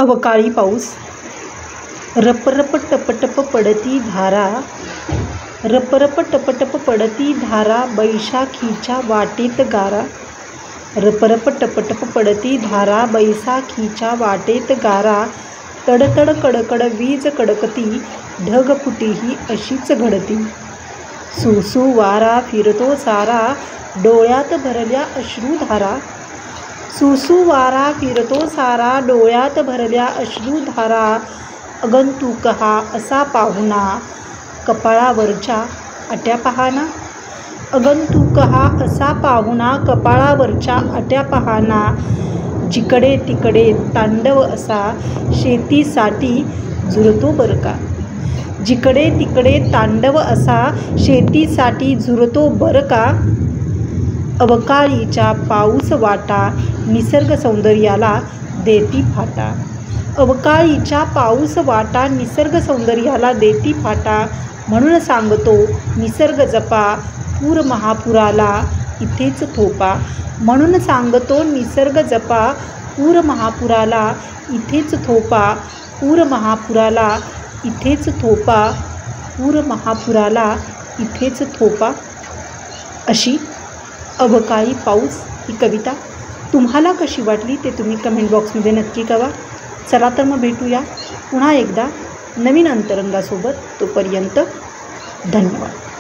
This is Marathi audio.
अवकाळी पाऊस. रपरप टपटप पडती धारा, रपरप टपटप पडती धारा, बैशाखीच्या वाटेत गारा. रपरप टपटप पडती धारा, बैसाखीच्या वाटेत गारा. तडतड कडकड वीज कडकती, ढगफुटीही अशीच घडती. सुसू वारा फिरतो सारा, डोळ्यात भरल्या अश्रुधारा. सुसू वारा फिरतो सारा, डोळ्यात भरल्या अश्रुधारा. आगंतुक हा असा पाहुणा, कपाळावरच्या अट्या पाहाना. आगंतुक हा असा पाहुणा, कपाळावरच्या अट्या पाहाना. जिकडे तिकडे तांडव असा, शेतीसाठी झुरतो बरं का. जिकडे तिकडे तांडव असा, शेतीसाठी झुरतो बरं का. अवकाळीच्या पाऊस वाटा, निसर्ग सौंदर्याला देती फाटा. अवकाळीच्या पाऊस वाटा, निसर्ग सौंदर्याला देती फाटा. म्हणून सांगतो निसर्ग जपा, पूर महापुराला इथेच थोपा. म्हणून सांगतो निसर्ग जपा, पूर महापुराला इथेच थोपा. पूर महापुराला इथेच थोपा. पूर महापुराला इथेच थोपा. अशी अवकाळी पाऊस ही कविता तुम्हाला कशी वाटली ते तुम्ही कमेंट बॉक्समध्ये नक्की कळवा. चला तर मग भेटूया पुन्हा एकदा नवीन अंतरंगासोबत. तोपर्यंत धन्यवाद.